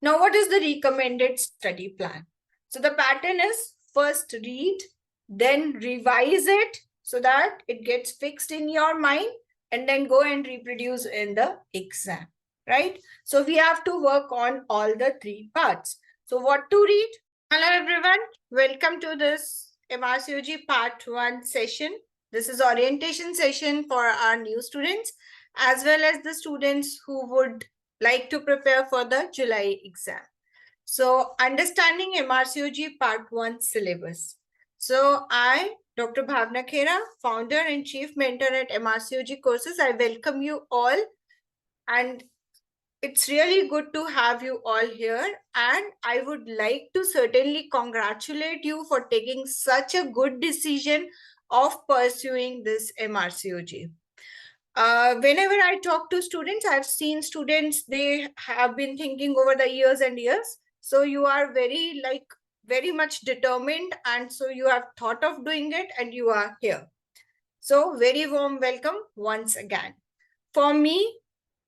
Now, what is the recommended study plan? So the pattern is first read, then revise it so that it gets fixed in your mind, and then go and reproduce in the exam, right? So we have to work on all the three parts. So what to read? Hello everyone, welcome to this MRCOG part 1 session. This is orientation session for our new students as well as the students who would like to prepare for the July exam. So understanding MRCOG part 1 syllabus. So I, Dr. Bhavna Khera, founder and chief mentor at MRCOG courses, I welcome you all, and it's really good to have you all here, and I would like to certainly congratulate you for taking such a good decision of pursuing this MRCOG. Whenever I talk to students, I've seen students, they have been thinking over the years and years. So you are very much determined, and so you have thought of doing it and you are here. So very warm welcome once again. For me,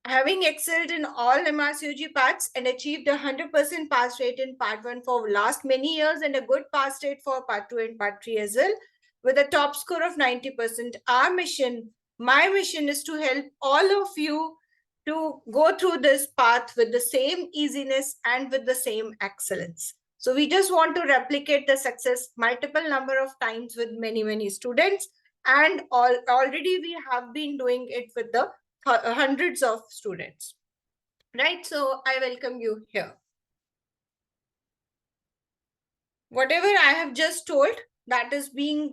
having excelled in all MRCOG parts and achieved 100% pass rate in part 1 for last many years and a good pass rate for part 2 and part 3 as well, with a top score of 90%, my mission is to help all of you to go through this path with the same easiness and with the same excellence. So we just want to replicate the success multiple number of times with many students, and already we have been doing it with the hundreds of students, right? So I welcome you here. Whatever I have just told, that is being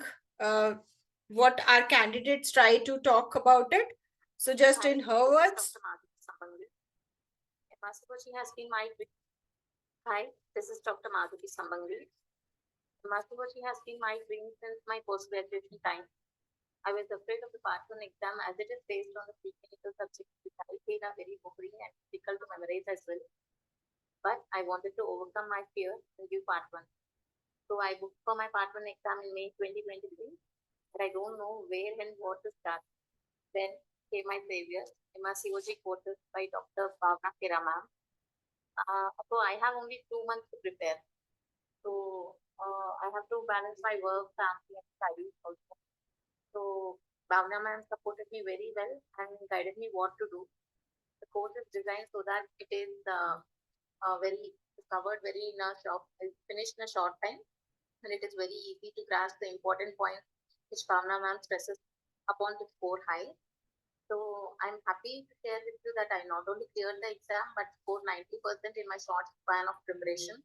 what our candidates try to talk about it. So just in her words. Hi, this is Dr. Madhubi Sambangi. MRCOG has been my dream since my post-graduation time. I was afraid of the part 1 exam as it is based on the preclinical subjects which I feel are very boring and difficult to memorize as well. But I wanted to overcome my fear and give part 1. So I booked for my part 1 exam in May 2023, but I don't know where and what to start. Then came my savior, MRCOG courses by Dr. Bhavna Khera ma'am. So I have only 2 months to prepare. So I have to balance my work, family, and studies also. So Bhavna ma'am supported me very well and guided me what to do. The course is designed so that it is covered very in a short, finished in a short time, and it is very easy to grasp the important points which Bhavna ma'am stresses upon to score high. So I'm happy to share with you that I not only cleared the exam but scored 90% in my short span of preparation.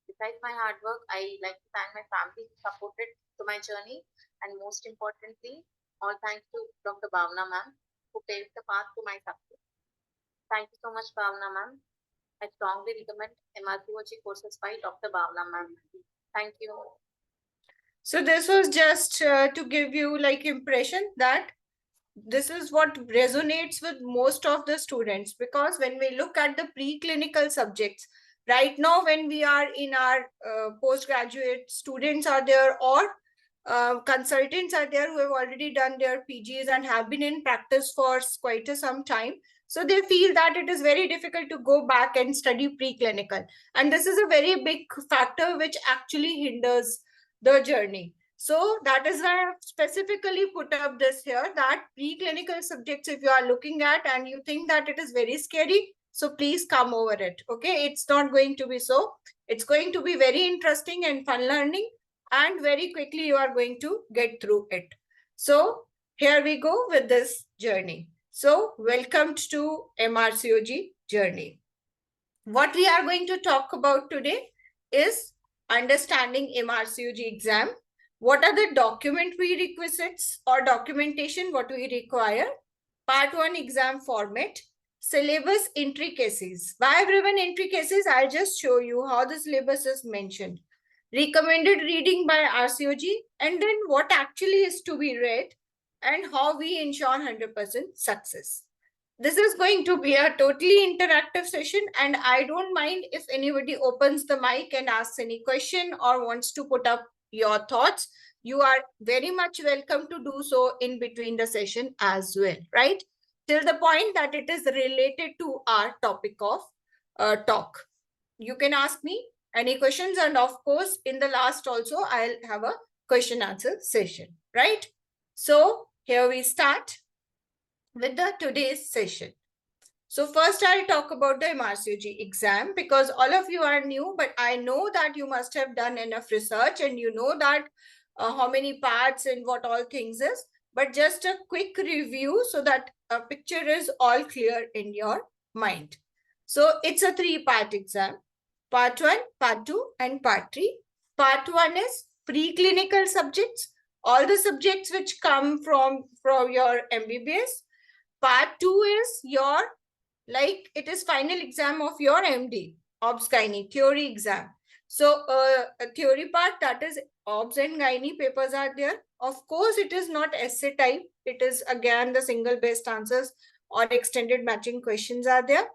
Besides my hard work, I like to thank my family who supported to my journey, and most importantly, all thanks to Dr. Bhavna ma'am who paved the path to my success. Thank you so much, Bhavna ma'am. I strongly recommend MRCOG courses by Dr. Bhavna ma'am. Thank you. So this was just to give you like impression that this is what resonates with most of the students, because when we look at the preclinical subjects, right now when we are in our postgraduate, students are there, or consultants are there who have already done their PGs and have been in practice for quite some time. So they feel that it is very difficult to go back and study preclinical. And this is a very big factor which actually hinders the journey. So that is why I have specifically put up this here, that preclinical subjects, if you are looking at and you think that it is very scary, so please come over it. Okay, it's not going to be so. It's going to be very interesting and fun learning, and very quickly you are going to get through it. So here we go with this journey. So welcome to MRCOG journey. What we are going to talk about today is understanding MRCOG exam. What are the document prerequisites or documentation what we require? Part 1 exam format, syllabus intricacies. Why everyone intricacies? I'll just show you how the syllabus is mentioned. Recommended reading by RCOG, and then what actually is to be read and how we ensure 100% success. This is going to be a totally interactive session, and I don't mind if anybody opens the mic and asks any question or wants to put up your thoughts. You are very much welcome to do so in between the session as well, right? till the point that it is related to our topic of talk. You can ask me any questions, and of course, in the last also, I'll have a question answer session, right? So here we start with the today's session. So first I'll talk about the MRCOG exam, because all of you are new, but I know that you must have done enough research and you know that how many parts and what all things is, but just a quick review so that a picture is all clear in your mind. So it's a 3-part exam, part 1, part 2 and part 3. Part 1 is preclinical subjects, all the subjects which come from your MBBS. Part 2 is your, like, it is final exam of your MD, Obs Gynae, theory exam. So a theory part, that is Obs and Gynae papers are there. Of course, it is not essay type. It is again the single best answers or extended matching questions are there.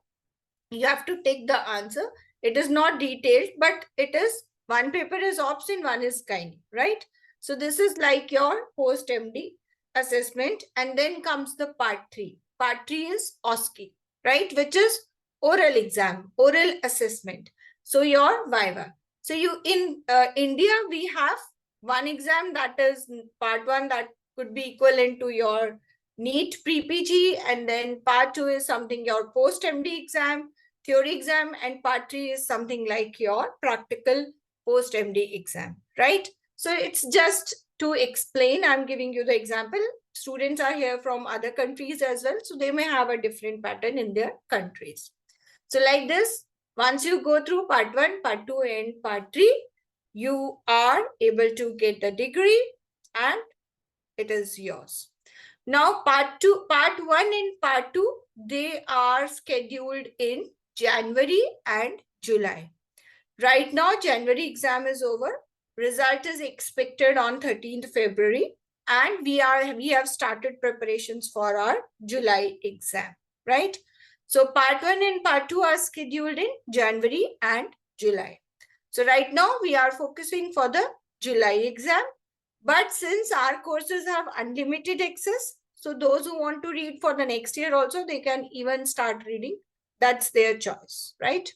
You have to take the answer. It is not detailed, but it is one paper is Obs and one is Gynae, right? So this is like your post MD assessment, and then comes the part 3. Part 3 is OSCE, right, which is oral exam, oral assessment. So your viva. So you in India, we have one exam, that is part 1, that could be equivalent to your NEET pre-PG, and then part 2 is something your post-MD exam, theory exam, and part 3 is something like your practical post-MD exam, right? So it's just to explain, I'm giving you the example. Students are here from other countries as well, so they may have a different pattern in their countries. So like this, once you go through part 1, part 2 and part 3, you are able to get the degree and it is yours. Now part 1 and part 2, they are scheduled in January and July. Right now, January exam is over. Result is expected on 13th February. And we have started preparations for our July exam, right? So part 1 and part 2 are scheduled in January and July. So right now we are focusing for the July exam. But since our courses have unlimited access, so those who want to read for the next year also, they can even start reading. That's their choice, right?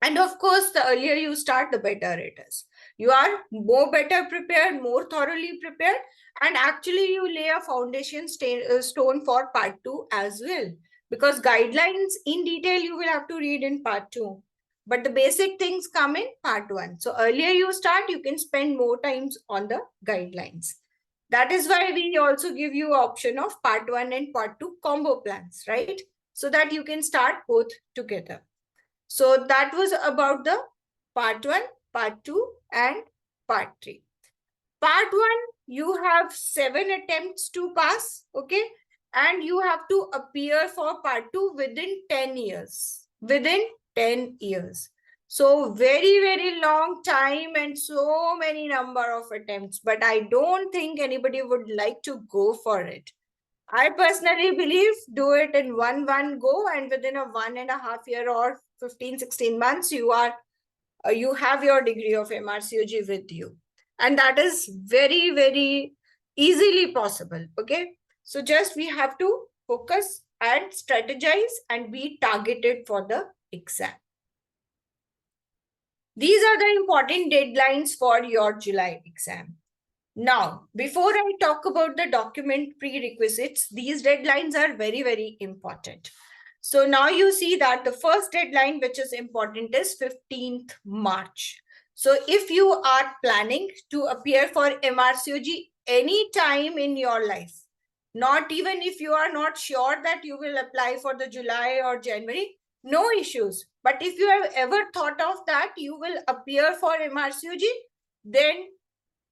And of course, the earlier you start, the better it is. You are more better prepared, more thoroughly prepared, and actually you lay a foundation stone for part 2 as well. Because guidelines in detail you will have to read in part 2. But the basic things come in part 1. So earlier you start, you can spend more times on the guidelines. That is why we also give you option of part 1 and part 2 combo plans, right? So that you can start both together. So that was about the part 1, part 2 and part 3. Part 1, you have 7 attempts to pass, okay? And you have to appear for part 2 within 10 years. Within 10 years. So very, very long time and so many number of attempts. But I don't think anybody would like to go for it. I personally believe do it in one go, and within a 1.5 year or 15-16 months, you have your degree of MRCOG with you. And that is very, very easily possible. Okay. So just we have to focus and strategize and be targeted for the exam. These are the important deadlines for your July exam. Now, before I talk about the document prerequisites, these deadlines are very, very important. So now you see that the first deadline, which is important, is 15th March. So if you are planning to appear for MRCOG any time in your life, not even if you are not sure that you will apply for the July or January, no issues. But if you have ever thought of that you will appear for MRCOG, then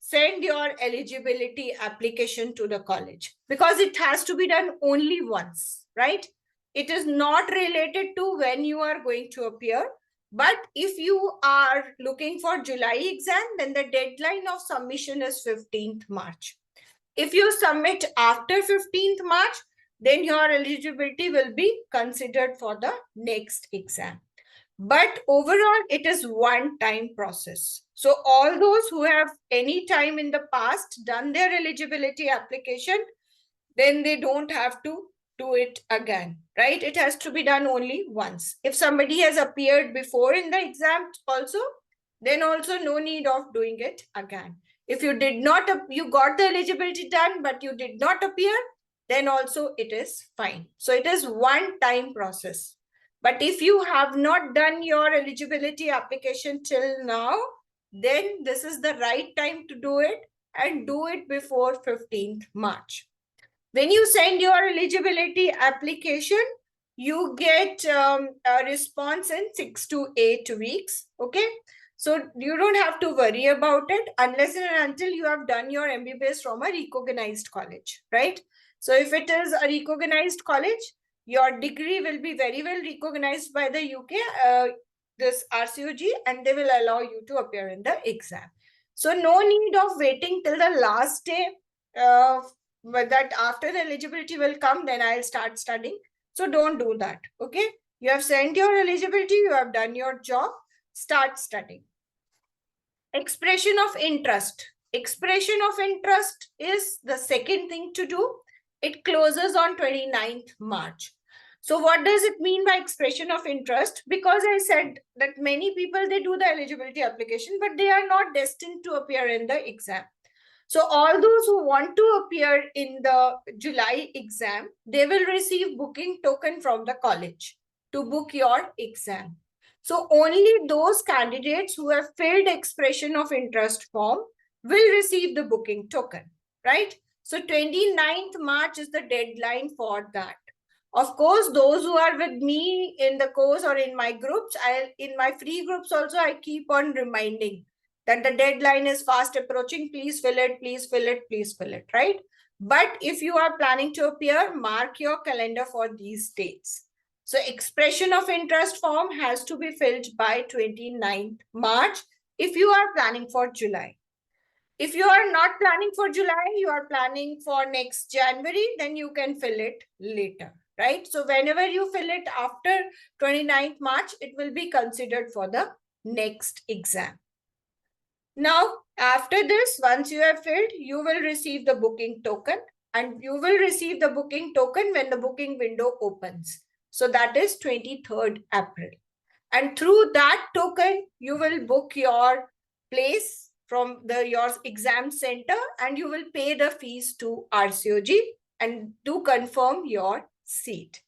send your eligibility application to the college, because it has to be done only once, right? It is not related to when you are going to appear. But if you are looking for July exam, then the deadline of submission is 15th March. If you submit after 15th March, then your eligibility will be considered for the next exam. But overall, it is one-time process. So all those who have any time in the past done their eligibility application, then they don't have to do it again, right? It has to be done only once. If somebody has appeared before in the exam also, then also no need of doing it again. If you did not, you got the eligibility done, but you did not appear, then also it is fine. So it is one time process. But if you have not done your eligibility application till now, then this is the right time to do it, and do it before 15th March. When you send your eligibility application, you get a response in 6 to 8 weeks. Okay. So you don't have to worry about it unless and until you have done your MBBS from a recognized college, right? So if it is a recognized college, your degree will be very well recognized by the UK, this RCOG, and they will allow you to appear in the exam. So no need of waiting till the last day, but that after the eligibility will come, then I'll start studying. So don't do that. Okay. You have sent your eligibility, you have done your job, start studying. Expression of interest. Expression of interest is the second thing to do. It closes on 29th March. So what does it mean by expression of interest? Because I said that many people, they do the eligibility application, but they are not destined to appear in the exam. So all those who want to appear in the July exam, they will receive booking token from the college to book your exam. So only those candidates who have filled expression of interest form will receive the booking token, right? So 29th March is the deadline for that. Of course, those who are with me in the course or in my groups, in my free groups also, I keep on reminding that the deadline is fast approaching. Please fill it, please fill it, please fill it, right? But if you are planning to appear, mark your calendar for these dates. So expression of interest form has to be filled by 29th March if you are planning for July. If you are not planning for July, you are planning for next January, then you can fill it later, right? So whenever you fill it after 29th March, it will be considered for the next exam. Now, after this, once you have filled, you will receive the booking token, and you will receive the booking token when the booking window opens. So that is 23rd April. And through that token, you will book your place from your exam center, and you will pay the fees to RCOG and to confirm your seat.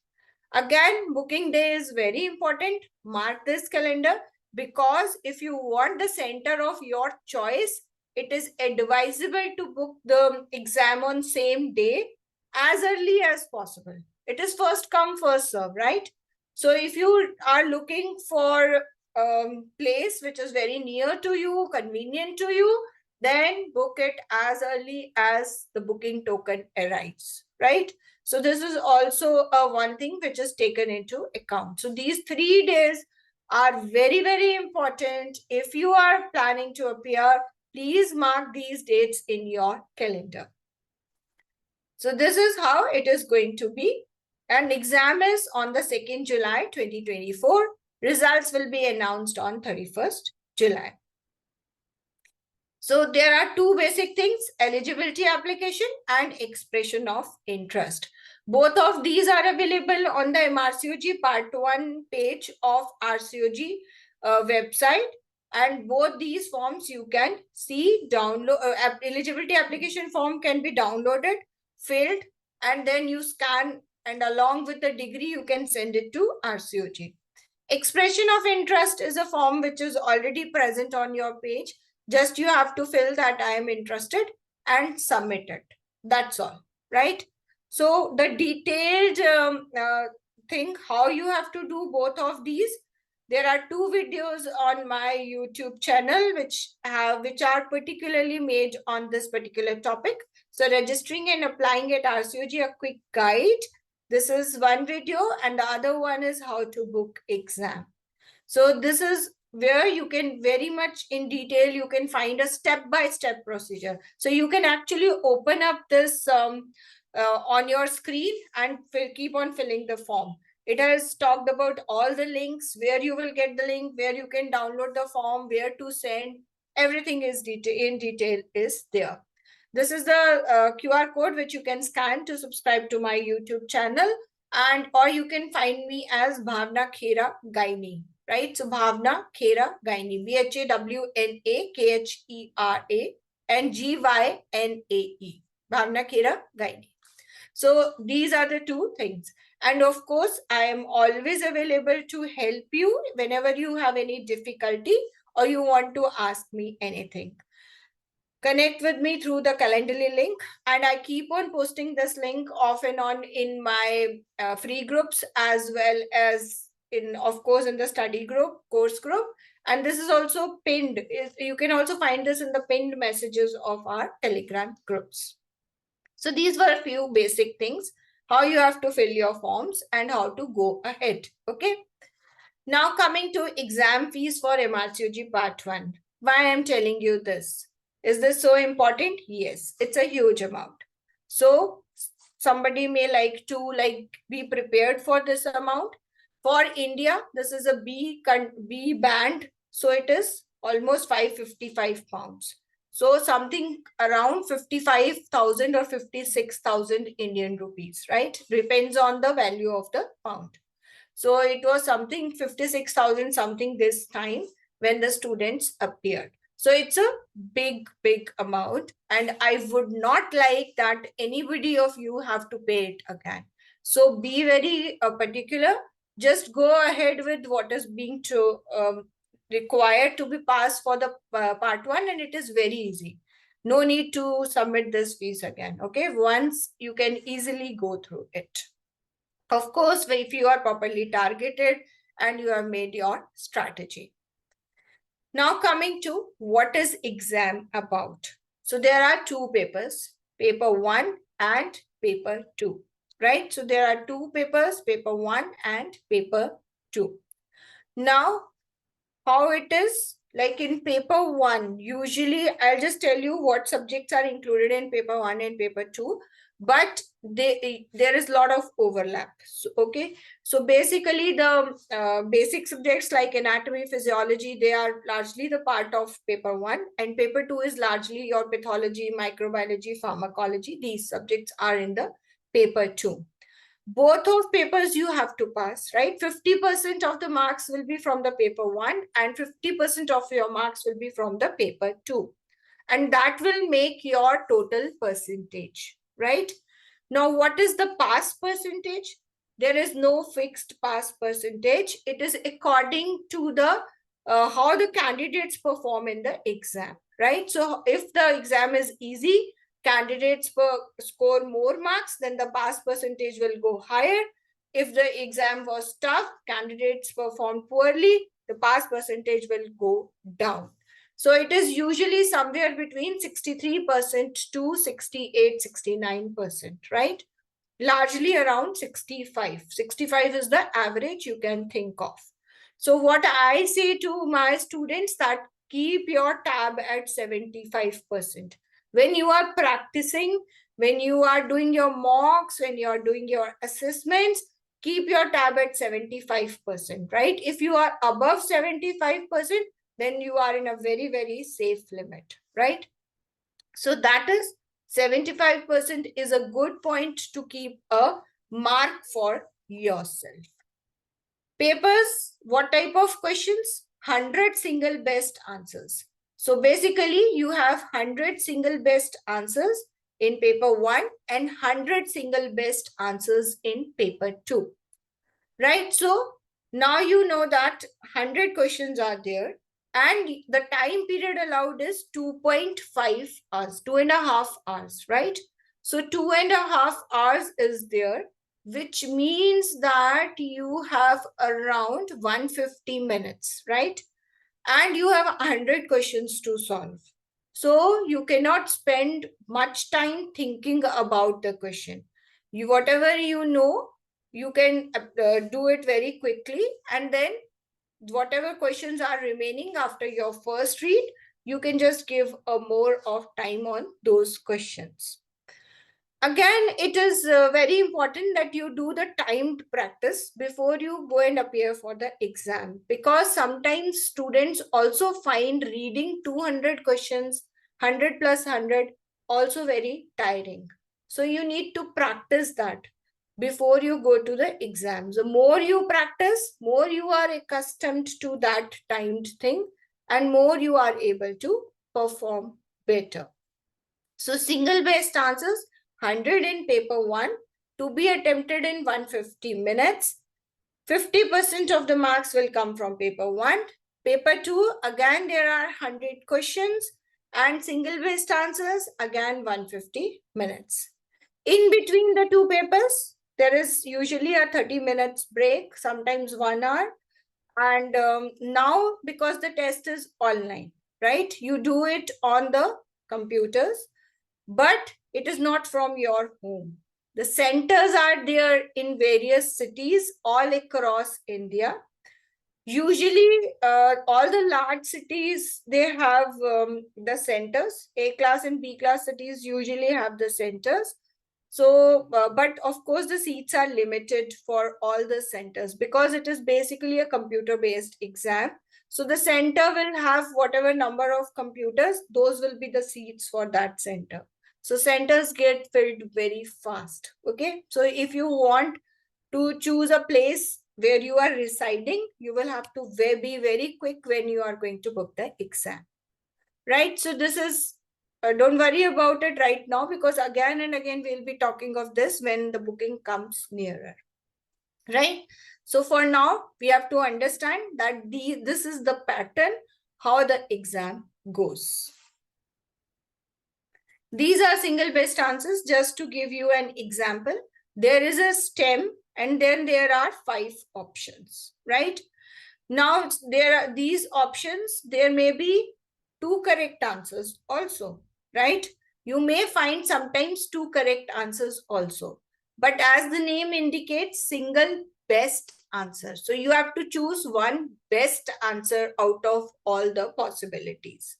Again, booking day is very important. Mark this calendar, because if you want the center of your choice, it is advisable to book the exam on same day as early as possible. It is first come, first serve, right? So if you are looking for place which is very near to you, convenient to you, then book it as early as the booking token arrives, right? So this is also one thing which is taken into account. So these 3 days are very, very important. If you are planning to appear, please mark these dates in your calendar. So this is how it is going to be. And exam is on the 2nd July 2024. Results will be announced on 31st July. So there are two basic things: eligibility application and expression of interest. Both of these are available on the MRCOG part 1 page of RCOG website. And both these forms you can see, download. Eligibility application form can be downloaded, filled, and then you scan, and along with the degree, you can send it to RCOG. Expression of interest is a form which is already present on your page. Just you have to fill that I am interested and submit it. That's all, right? So the detailed thing, how you have to do both of these, there are 2 videos on my YouTube channel which are particularly made on this particular topic. So registering and applying at RCOG, a quick guide. This is one video, and the other one is how to book exam. So this is where you can very much in detail, you can find a step-by-step procedure. So you can actually open up this on your screen and keep on filling the form. It has talked about all the links, where you will get the link, where you can download the form, where to send. Everything is in detail is there. This is the QR code which you can scan to subscribe to my YouTube channel, and or you can find me as Bhavna Khera Gynae, right? So Bhavna Khera Gynae, BHAWNA and GYNAE, Bhavna Khera Gynae. So these are the two things. And of course, I am always available to help you whenever you have any difficulty or you want to ask me anything. Connect with me through the Calendly link, and I keep on posting this link off and on in my free groups, as well as in, of course, in the study group, course group. And this is also pinned. You can also find this in the pinned messages of our Telegram groups. So these were a few basic things, how you have to fill your forms and how to go ahead. Okay. Now coming to exam fees for MRCOG part 1. Why I'm telling you this? Is this so important? Yes, it's a huge amount. So somebody may like to be prepared for this amount. For India, this is a B band. So it is almost 555 pounds. So something around 55,000 or 56,000 Indian rupees, right? Depends on the value of the pound. So it was something 56,000 something this time when the students appeared. So it's a big, big amount. And I would not like that anybody of you have to pay it again. So be very particular. Just go ahead with what is being required to be passed for the part 1, and it is very easy. No need to submit this fees again. Okay, once you can easily go through it. Of course, if you are properly targeted and you have made your strategy. Now coming to what is exam about. So there are two papers, paper 1 and paper 2, right? So there are two papers, paper 1 and paper 2. Now, how it is, like in paper 1, usually I'll just tell you what subjects are included in paper 1 and paper 2, but there is a lot of overlap. So, okay, so basically the basic subjects like anatomy, physiology, they are largely the part of paper 1, and paper 2 is largely your pathology, microbiology, pharmacology. These subjects are in the paper 2. Both of papers you have to pass, right? 50% of the marks will be from the paper 1 and 50% of your marks will be from the paper 2. And that will make your total percentage, right? Now, what is the pass percentage? There is no fixed pass percentage. It is according to the how the candidates perform in the exam, right? So if the exam is easy, candidates score more marks, then the pass percentage will go higher. If the exam was tough, candidates performed poorly, the pass percentage will go down. So it is usually somewhere between 63% to 68, 69%, right? Largely around 65. 65 is the average you can think of. So what I say to my students that keep your tab at 75%. When you are practicing, when you are doing your mocks, when you are doing your assessments, keep your tab at 75%, right? If you are above 75%, then you are in a very, very safe limit, right? So that is 75% is a good point to keep a mark for yourself. Papers, what type of questions? 100 single best answers. So basically you have 100 single best answers in paper 1 and 100 single best answers in paper 2. Right? So now you know that 100 questions are there and the time period allowed is 2.5 hours, 2.5 hours, right? So 2.5 hours is there, which means that you have around 150 minutes, right? And you have 100 questions to solve. So you cannot spend much time thinking about the question. Whatever you know, you can do it very quickly, and then whatever questions are remaining after your first read, you can just give a more of time on those questions. Again, it is very important that you do the timed practice before you go and appear for the exam, because sometimes students also find reading 200 questions, 100 plus 100 also very tiring. So you need to practice that before you go to the exams. The more you practice, more you are accustomed to that timed thing, and more you are able to perform better. So single based answers, 100 in paper 1, to be attempted in 150 minutes. 50% of the marks will come from paper 1. Paper 2, again there are 100 questions and single based answers, again 150 minutes. In between the two papers, there is usually a 30 minutes break, sometimes 1 hour. And now, because the test is online, right? You do it on the computers, but it is not from your home. The centers are there in various cities all across India. Usually, all the large cities, they have the centers. A class and B class cities usually have the centers. So, but of course, the seats are limited for all the centers because it is basically a computer-based exam. So the center will have whatever number of computers, those will be the seats for that center. So centers get filled very fast. Okay. So if you want to choose a place where you are residing, you will have to be very quick when you are going to book the exam. Right? So this is, don't worry about it right now, because again and again we'll be talking of this when the booking comes nearer. Right? So for now, we have to understand that this is the pattern, how the exam goes. These are single best answers. Just to give you an example, there is a stem and then there are 5 options, right? Now there are these options, there may be 2 correct answers also, right? You may find sometimes 2 correct answers also, but as the name indicates, single best answer. So you have to choose one best answer out of all the possibilities.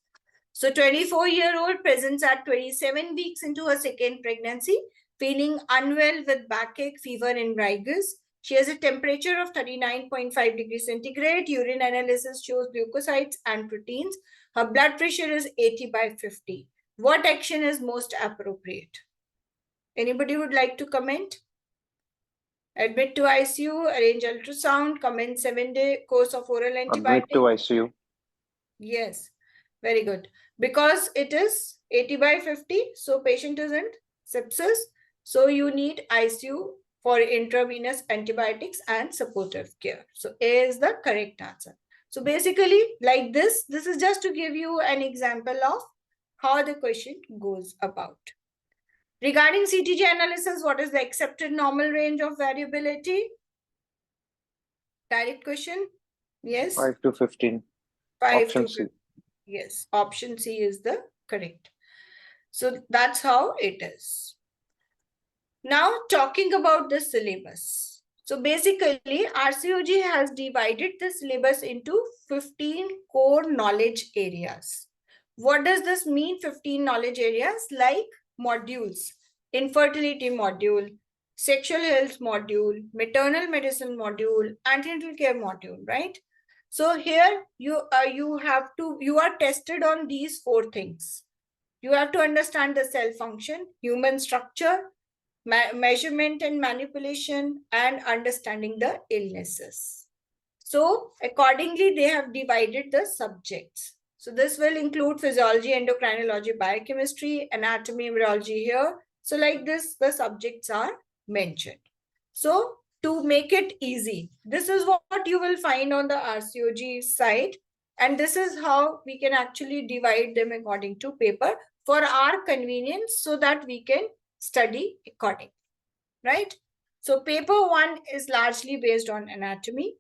So 24-year-old presents at 27 weeks into her second pregnancy, feeling unwell with backache, fever, and rigors. She has a temperature of 39.5 degrees centigrade. Urine analysis shows leukocytes and proteins. Her blood pressure is 80/50. What action is most appropriate? Anybody would like to comment? Admit to ICU, arrange ultrasound, commence 7-day course of oral antibiotic. Admit to ICU. Yes, very good. Because it is 80/50, so patient is in sepsis. So you need ICU for intravenous antibiotics and supportive care. So A is the correct answer. So basically, like this is just to give you an example of how the question goes about. Regarding CTG analysis, what is the accepted normal range of variability? Direct question. Yes. 5 to 15. 5 Option to C. 15. Yes, option C is the correct. So that's how it is. Now talking about the syllabus. So basically RCOG has divided the syllabus into 15 core knowledge areas. What does this mean, 15 knowledge areas? Like modules, infertility module, sexual health module, maternal medicine module, antenatal care module, right? So here you are tested on these 4 things. You have to understand the cell function, human structure, measurement and manipulation, and understanding the illnesses. So accordingly, they have divided the subjects. So this will include physiology, endocrinology, biochemistry, anatomy, embryology here. So like this, the subjects are mentioned. So to make it easy, this is what you will find on the RCOG site. And this is how we can actually divide them according to paper for our convenience, so that we can study accordingly, right? So paper 1 is largely based on anatomy,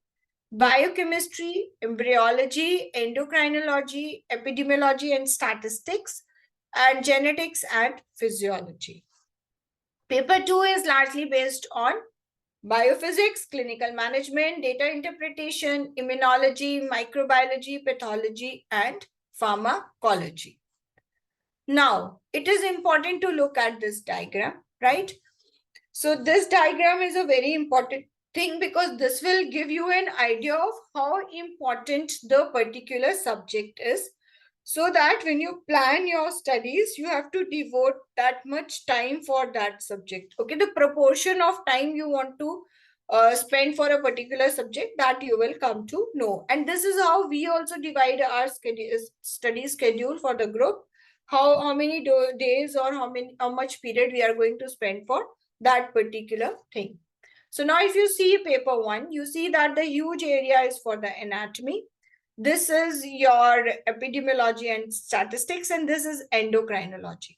biochemistry, embryology, endocrinology, epidemiology and statistics, and genetics and physiology. Paper 2 is largely based on biophysics, clinical management, data interpretation, immunology, microbiology, pathology, and pharmacology. Now, it is important to look at this diagram, right? So this diagram is a very important thing, because this will give you an idea of how important the particular subject is so that when you plan your studies, you have to devote that much time for that subject. Okay, the proportion of time you want to spend for a particular subject, that you will come to know. And this is how we also divide our study schedule for the group, how many days or how much period we are going to spend for that particular thing. So now if you see paper 1, you see that the huge area is for the anatomy. This is your epidemiology and statistics, and this is endocrinology.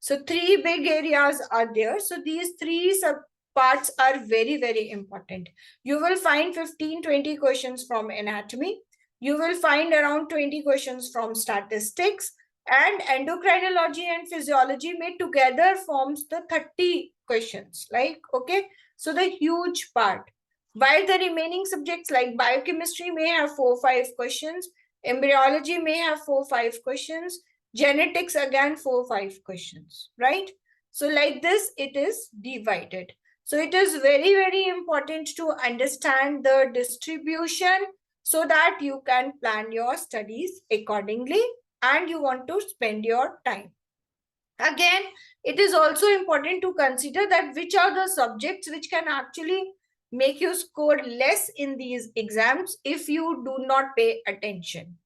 So 3 big areas are there. So these 3 sub parts are very, very important. You will find 15-20 questions from anatomy. You will find around 20 questions from statistics, and endocrinology and physiology made together forms the 30 questions. Like, okay, so the huge part. While the remaining subjects like biochemistry may have 4-5 questions, embryology may have 4-5 questions, genetics again 4-5 questions, right? So like this, it is divided. So it is very, very important to understand the distribution so that you can plan your studies accordingly and you want to spend your time. Again, it is also important to consider that which are the subjects which can actually make you score less in these exams if you do not pay attention.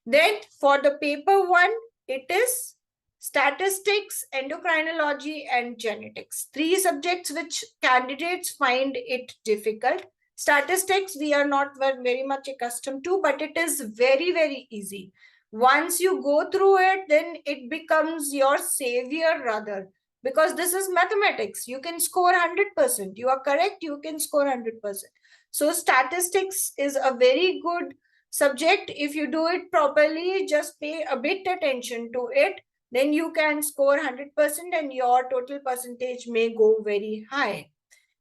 Then for the paper 1, it is statistics, endocrinology, and genetics. 3 subjects which candidates find it difficult. Statistics, we are not very much accustomed to, but it is very, very easy. Once you go through it, then it becomes your savior rather, because this is mathematics. You can score 100%. You are correct, you can score 100%. So statistics is a very good subject. If you do it properly, just pay a bit attention to it, then you can score 100% and your total percentage may go very high.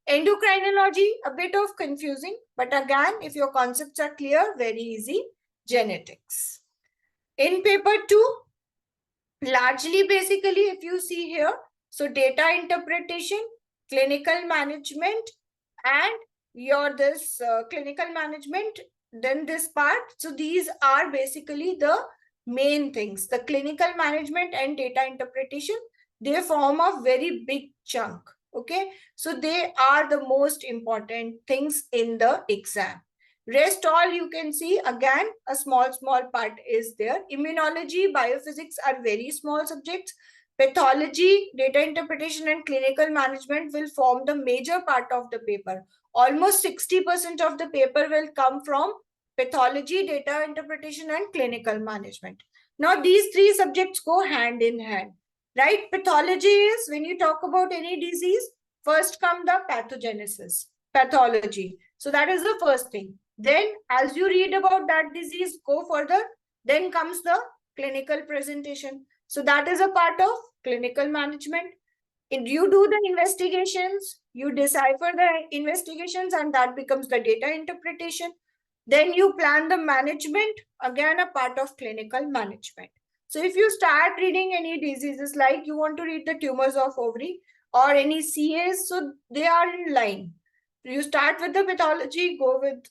Endocrinology, a bit of confusing, but again, if your concepts are clear, very easy. Genetics. In paper 2, largely basically, if you see here, so data interpretation, clinical management, and your this clinical management, then this part. So these are basically the main things. The clinical management and data interpretation, they form a very big chunk. Okay, so they are the most important things in the exam. Rest all you can see, again, a small part is there. Immunology, biophysics are very small subjects. Pathology, data interpretation, and clinical management will form the major part of the paper. Almost 60% of the paper will come from pathology, data interpretation, and clinical management. Now, these 3 subjects go hand in hand, right? Pathology is when you talk about any disease, first come the pathogenesis, pathology. So that is the first thing. Then as you read about that disease, go further, then comes the clinical presentation. So that is a part of clinical management. You do the investigations, you decipher the investigations, and that becomes the data interpretation. Then you plan the management, again a part of clinical management. So if you start reading any diseases, like you want to read the tumors of ovary or any CAs, so they are in line. You start with the pathology, go with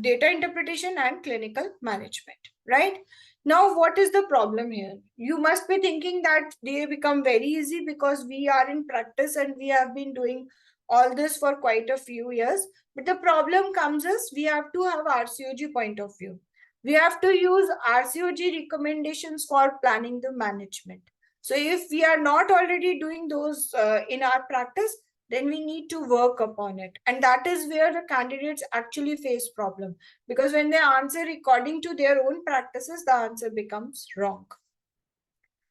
data interpretation and clinical management, right? Now, what is the problem here? You must be thinking that they become very easy because we are in practice and we have been doing all this for quite a few years. But the problem comes is we have to have RCOG point of view. We have to use RCOG recommendations for planning the management. So if we are not already doing those in our practice, then we need to work upon it. And that is where the candidates actually face problem. Because when they answer according to their own practices, the answer becomes wrong.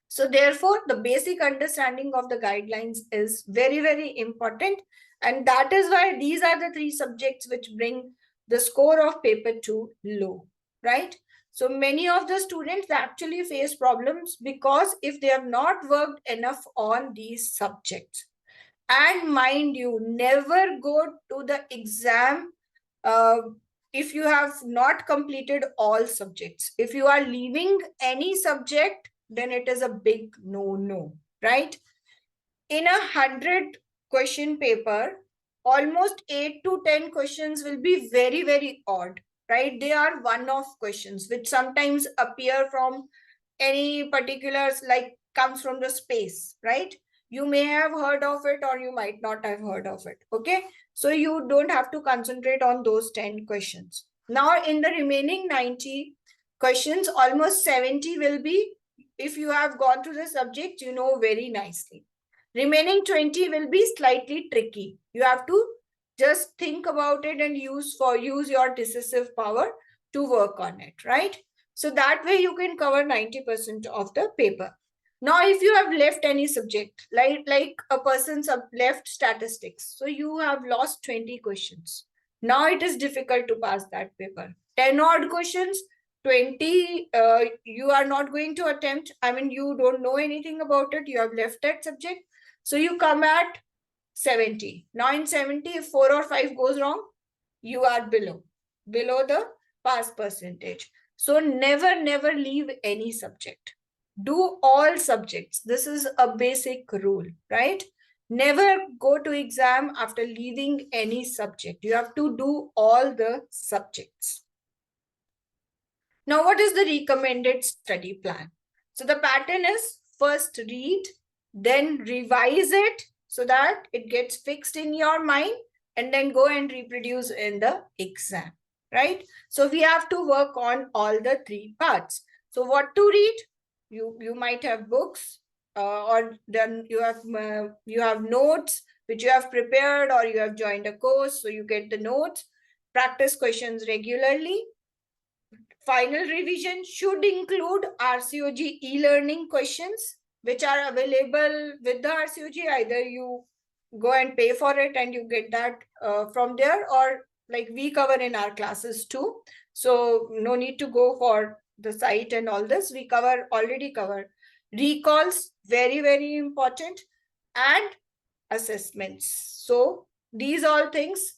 So therefore, the basic understanding of the guidelines is very, very important. And that is why these are the 3 subjects which bring the score of paper 2 low, right? So many of the students actually face problems because if they have not worked enough on these subjects. And mind you, never go to the exam if you have not completed all subjects. If you are leaving any subject, then it is a big no, right? In 100 question paper, almost 8 to 10 questions will be very, very odd, right? They are one-off questions, which sometimes appear from any particulars like comes from the space, right? You may have heard of it or you might not have heard of it. Okay, so you don't have to concentrate on those 10 questions. Now in the remaining 90 questions, almost 70 will be, if you have gone through the subject, you know very nicely. Remaining 20 will be slightly tricky. You have to just think about it and use your decisive power to work on it, right? So that way you can cover 90% of the paper. Now, if you have left any subject, like a person left statistics, so you have lost 20 questions. Now it is difficult to pass that paper. 10 odd questions, 20, you are not going to attempt. I mean, you don't know anything about it. You have left that subject. So you come at 70. Now in 70, if 4 or 5 goes wrong, you are below the pass percentage. So never leave any subject. Do all subjects. This is a basic rule, right? Never go to exam after leaving any subject. You have to do all the subjects. Now, what is the recommended study plan? So the pattern is first read, then revise it so that it gets fixed in your mind, and then go and reproduce in the exam, right? So we have to work on all the 3 parts. So what to read? You might have books, or then you have notes which you have prepared, or you have joined a course, so you get the notes. Practice questions regularly. Final revision should include RCOG e-learning questions, which are available with the RCOG. Either you go and pay for it and you get that from there, or like we cover in our classes too. So no need to go for the site and all this. We already cover recalls, very important, and assessments. So these all things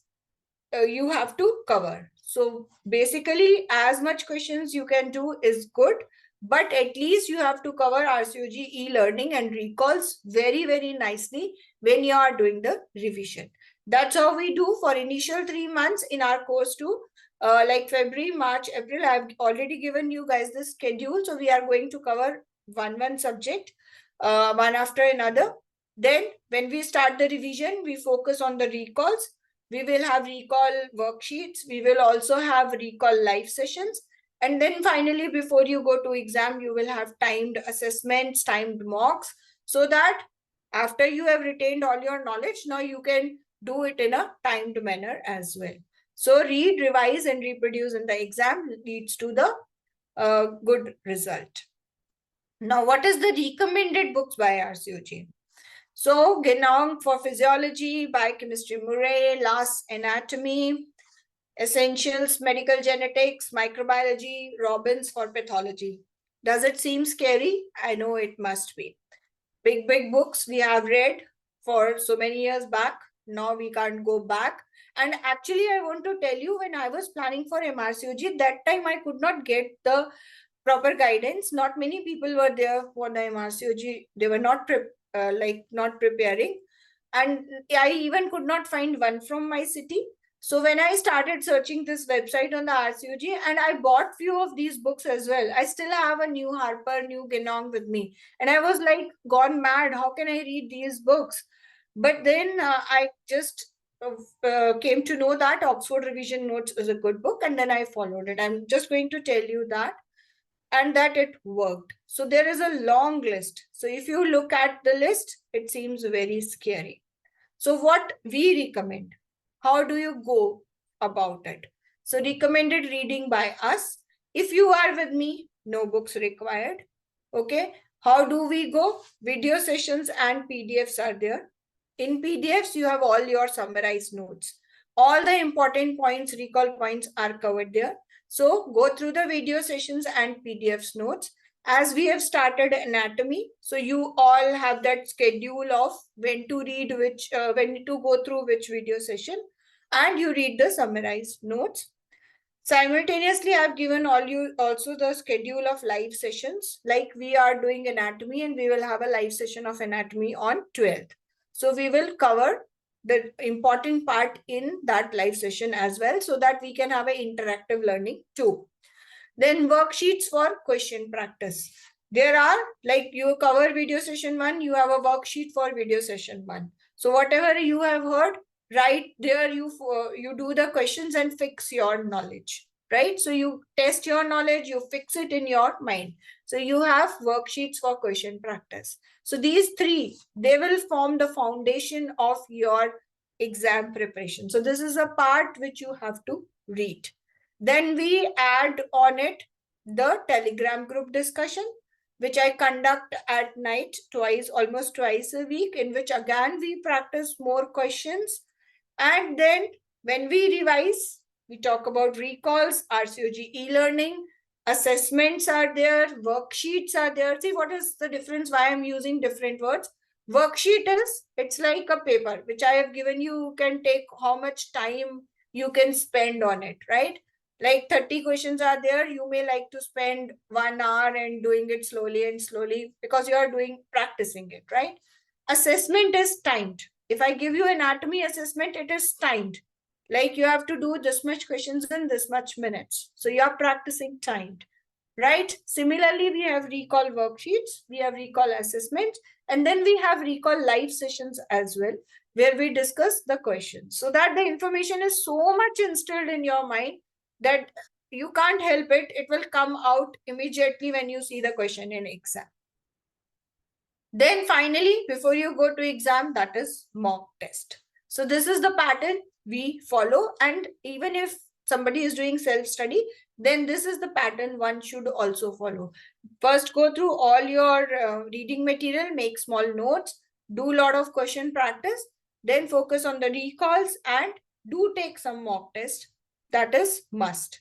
you have to cover. So basically, as much questions you can do is good, but at least you have to cover RCOG e-learning and recalls very nicely when you are doing the revision. That's how we do for initial 3 months in our course too. Like February, March, April, I've already given you guys the schedule. So we are going to cover one subject, one after another. Then when we start the revision, we focus on the recalls. We will have recall worksheets. We will also have recall live sessions. And then finally, before you go to exam, you will have timed assessments, timed mocks, so that after you have retained all your knowledge, now you can do it in a timed manner as well. So read, revise, and reproduce in the exam leads to the good result. Now, what is the recommended books by RCOG? So Genong for physiology, biochemistry Murray, Lass anatomy, essentials, medical genetics, microbiology, Robbins for pathology. Does it seem scary? I know it must be. Big books we have read for so many years back. Now we can't go back. And actually, I want to tell you, when I was planning for MRCOG, that time I could not get the proper guidance. Not many people were there for the MRCOG. They were not not preparing, and I even could not find one from my city. So when I started searching this website on the RCOG, and I bought few of these books as well. I still have a new Harper, new Genong with me, and I was like gone mad. How can I read these books? But then I just came to know that Oxford Revision Notes is a good book, and then I followed it. I'm just going to tell you that, and that it worked. So there is a long list. So if you look at the list, it seems very scary. So what we recommend, how do you go about it? So recommended reading by us. If you are with me, no books required. Okay. How do we go? Video sessions and PDFs are there. In PDFs, you have all your summarized notes. All the important points, recall points are covered there. So go through the video sessions and PDFs notes. As we have started anatomy, so you all have that schedule of when to read which, when to go through which video session, and you read the summarized notes. Simultaneously, I've given all you also the schedule of live sessions. Like we are doing anatomy, and we will have a live session of anatomy on 12th. So we will cover the important part in that live session as well, so that we can have an interactive learning too. Then worksheets for question practice. There are, like, you cover video session 1, you have a worksheet for video session 1. So whatever you have heard, right there, you do the questions and fix your knowledge, right? So you test your knowledge, you fix it in your mind. So you have worksheets for question practice. So these three, they will form the foundation of your exam preparation. So this is a part which you have to read. Then we add on it the Telegram group discussion, which I conduct at night almost twice a week, in which again we practice more questions. And then when we revise, we talk about recalls, RCOG e-learning, assessments are there, worksheets are there. See, what is the difference? Why I'm using different words? Worksheet is, it's like a paper, which I have given you. You can take how much time you can spend on it, right? Like 30 questions are there, you may like to spend 1 hour and doing it slowly and slowly because you are practicing it, right? Assessment is timed. If I give you anatomy assessment, it is timed. Like you have to do this much questions in this much minutes. So you are practicing timed, right? Similarly, we have recall worksheets, we have recall assessment, and then we have recall live sessions as well, where we discuss the questions so that the information is so much instilled in your mind that you can't help it. It will come out immediately when you see the question in exam. Then finally, before you go to exam, that is mock test. So this is the pattern we follow. And even if somebody is doing self-study, then this is the pattern one should also follow. First, go through all your reading material, make small notes, do a lot of question practice, then focus on the recalls and do take some mock test. That is must.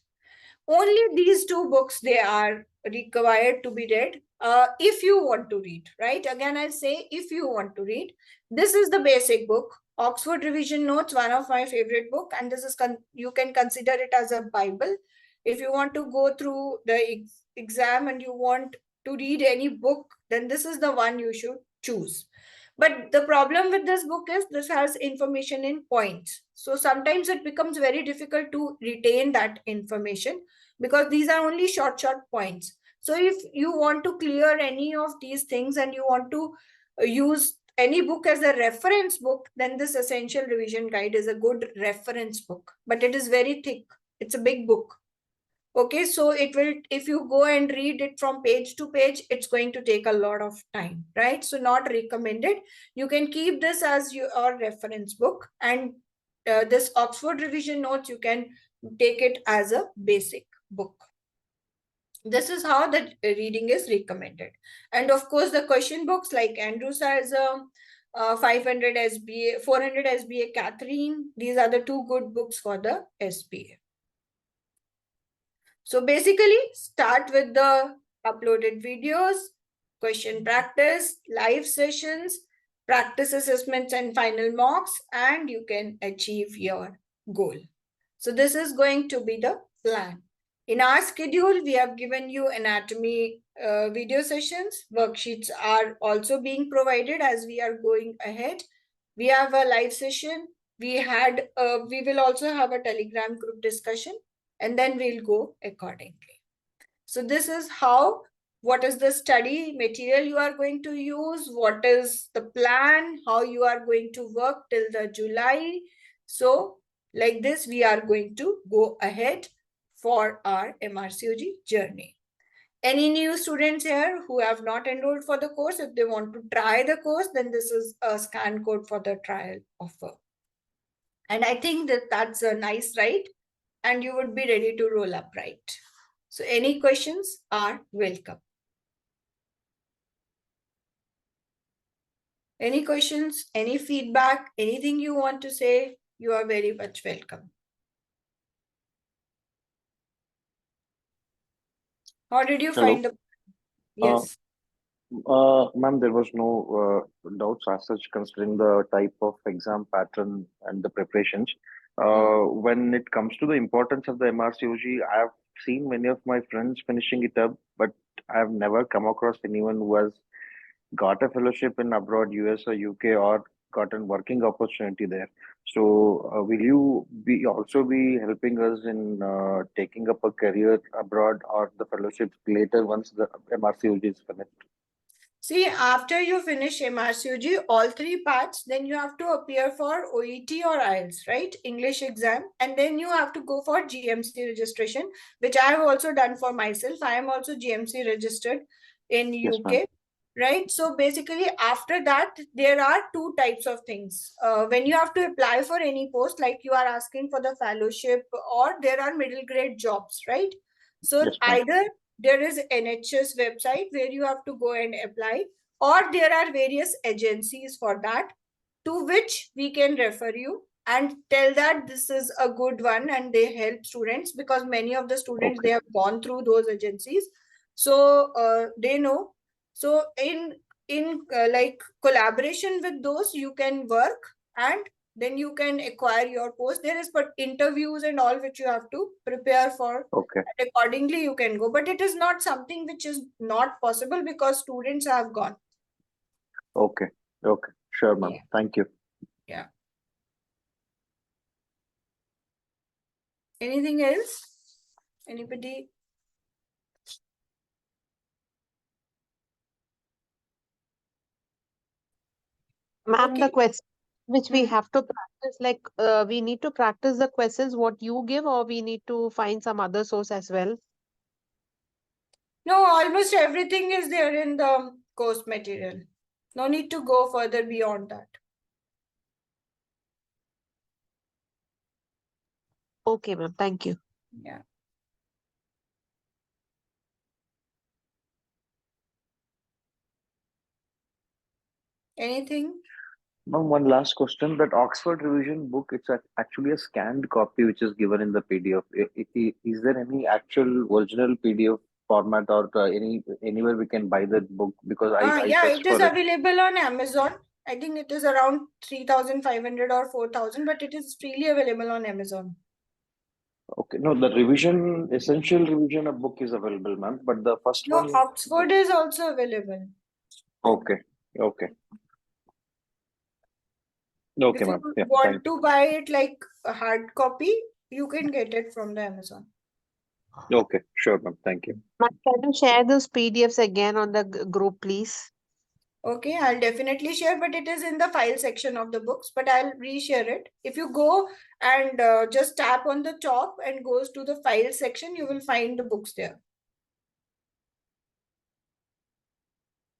Only these two books, they are required to be read if you want to read, right? Again, I'll say if you want to read. This is the basic book, Oxford Revision Notes, one of my favorite book, and this is you can consider it as a Bible. If you want to go through the exam and you want to read any book, then this is the one you should choose. But the problem with this book is this has information in points. So sometimes it becomes very difficult to retain that information because these are only short points. So if you want to clear any of these things and you want to use any book as a reference book, then this Essential Revision Guide is a good reference book, but it is very thick. It's a big book. Okay, so it will, if you go and read it from page to page, it's going to take a lot of time, right? So not recommended. You can keep this as your reference book, and this Oxford Revision Notes, you can take it as a basic book. This is how the reading is recommended. And of course, the question books like Andrews has a 500 SBA, 400 SBA Catherine. These are the two good books for the SBA. So basically, start with the uploaded videos, question practice, live sessions, practice assessments and final mocks, and you can achieve your goal. So this is going to be the plan. In our schedule, we have given you anatomy video sessions. Worksheets are also being provided as we are going ahead. We have a live session. We will also have a Telegram group discussion, and then we'll go accordingly. So this is how, what is the study material you are going to use, what is the plan, how you are going to work till the July. So like this, we are going to go ahead for our MRCOG journey. Any new students here who have not enrolled for the course, if they want to try the course, then this is a scan code for the trial offer. And I think that that's a nice, right? And you would be ready to roll up, right? So any questions are welcome. Any questions, any feedback, anything you want to say, you are very much welcome. How did you find the... Yes. Ma'am, there was no doubts as such considering the type of exam pattern and the preparations. When it comes to the importance of the MRCOG, I have seen many of my friends finishing it up, but I have never come across anyone who has got a fellowship in abroad, US or UK, or gotten working opportunity there. So will you be also be helping us in taking up a career abroad or the fellowships later once the MRCOG is finished? See, after you finish MRCOG, all three parts, then you have to appear for OET or IELTS, right? English exam. And then you have to go for GMC registration, which I have also done for myself. I am also GMC registered in Yes, ma'am. UK, right? So basically, after that, there are two types of things. When you have to apply for any post, like you are asking for the fellowship, or there are middle grade jobs, right? So Yes, ma'am. either there is NHS website where you have to go and apply, or there are various agencies for that, to which we can refer you and tell that this is a good one and they help students, because many of the students, Okay. they have gone through those agencies, so they know. So in like collaboration with those, you can work, and then you can acquire your post. There is but interviews and all which you have to prepare for, Okay. and accordingly you can go, but it is not something which is not possible because students have gone. Okay. Okay. Sure, ma'am. Yeah. Thank you. Yeah. Anything else? Anybody? Ma'am, the Okay. question which we Hmm. have to practice, like we need to practice the questions what you give, or we need to find some other source as well. No, almost everything is there in the course material. No need to go further beyond that. Okay, ma'am. Thank you. Yeah. Anything? Ma'am, one last question. That Oxford revision book, it's actually a scanned copy which is given in the PDF. Is there any actual original PDF format or anywhere we can buy that book? Because I Yeah, searched it is for it. available on Amazon. I think it is around 3,500 or 4,000, but it is freely available on Amazon. Okay, no, the revision, essential revision of book is available, ma'am. But the first No, one, Oxford is also available. okay, okay, okay, If you ma'am. Yeah, want thank to buy it like a hard copy, you can get it from the Amazon. you. Okay, sure, ma'am. Thank you. Ma'am, can you share those PDFs again on the group, please? Okay, I'll definitely share, but it is in the file section of the books, but I'll reshare it. If you go and just tap on the top and goes to the file section, you will find the books there.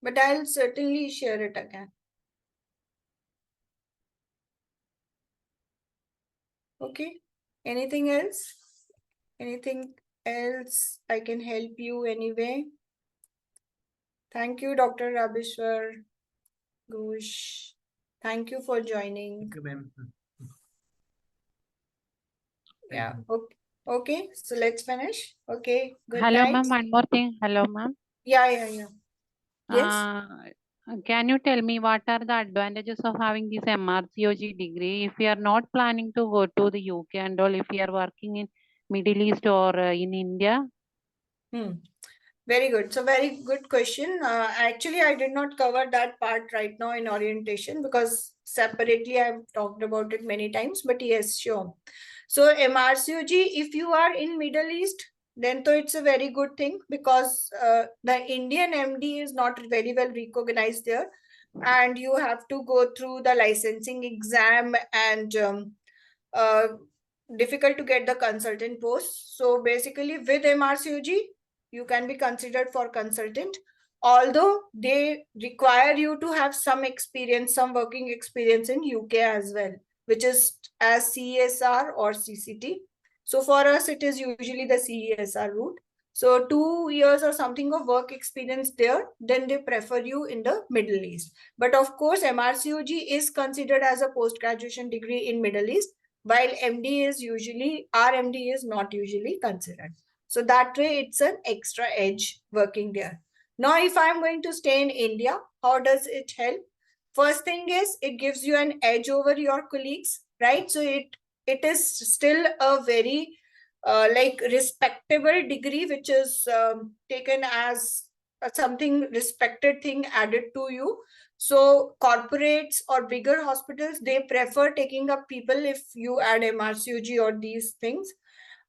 But I'll certainly share it again. Okay, anything else? Anything else I can help you anyway? Thank you, Dr. Rabishwar Ghosh. Thank you for joining. Thank you, ma'am. Yeah. Okay. Okay. So let's finish. Okay. Good Hello, night. ma'am. One more thing. Hello, ma'am. Yeah. Yes. Can you tell me what are the advantages of having this MRCOG degree if we are not planning to go to the UK and all, if we are working in Middle East or in India? Very good. So very good question. Actually, I did not cover that part right now in orientation because separately I've talked about it many times, but yes, sure. So MRCOG, if you are in Middle East, then so it's a very good thing because the Indian MD is not very well recognized there, and you have to go through the licensing exam and difficult to get the consultant post. So basically with MRCOG, you can be considered for consultant, although they require you to have some experience, some working experience in UK as well, which is as CESR or CCT. So for us, it is usually the CESR route. So 2 years or something of work experience there, then they prefer you in the Middle East. But of course, MRCOG is considered as a post-graduation degree in Middle East, while MD is usually, RMD is not usually considered. So that way it's an extra edge working there. Now, if I'm going to stay in India, how does it help? First thing is it gives you an edge over your colleagues, right? So it is still a very like respectable degree, which is taken as something respected thing added to you. So corporates or bigger hospitals, they prefer taking up people if you add MRCOG or these things.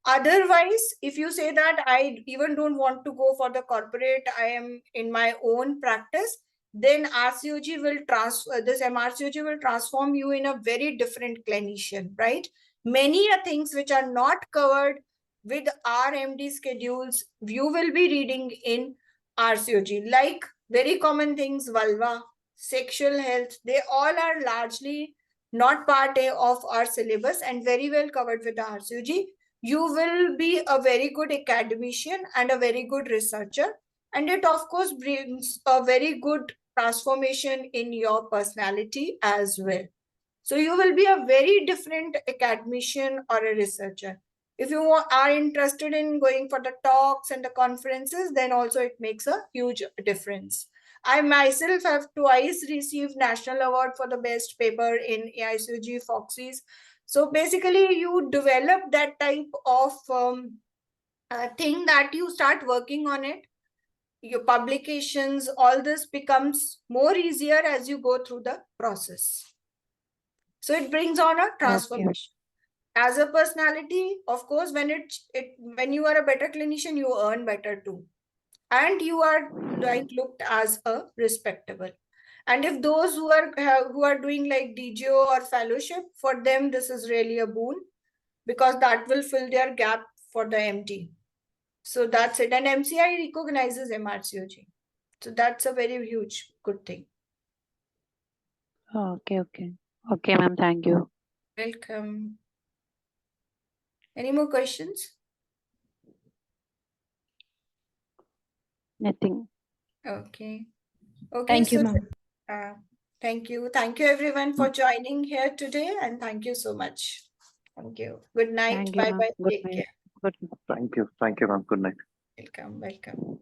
Otherwise, if you say that I even don't want to go for the corporate, I am in my own practice, then RCOG will transfer, this MRCOG will transform you in a very different clinician, right? Many things which are not covered with our MD schedules, you will be reading in RCOG, like very common things, vulva, sexual health, they all are largely not part A of our syllabus and very well covered with the RCOG. You will be a very good academician and a very good researcher. And it, of course, brings a very good transformation in your personality as well. So you will be a very different academician or a researcher. If you are interested in going for the talks and the conferences, then also it makes a huge difference. I myself have twice received national award for the best paper in AICOG Foxy's. So basically you develop that type of thing that you start working on it. Your publications, all this becomes more easier as you go through the process. So it brings on a transformation. As a personality, of course, when you are a better clinician, you earn better too. And you are like looked as a respectable. And if those who are doing like DGO or fellowship, for them this is really a boon, because that will fill their gap for the MD. So that's it. And MCI recognizes MRCOG. So that's a very huge good thing. Okay, okay. Okay, ma'am. Thank you. Welcome. Any more questions? Nothing. Okay. Okay. Thank you, So ma'am. thank you. Thank you everyone for joining here today. And thank you so much. Thank you. Good night. Thank you, Bye ma'am. bye. Good Take night. care. Good night. Thank you, ma'am. Good night. Welcome. Welcome.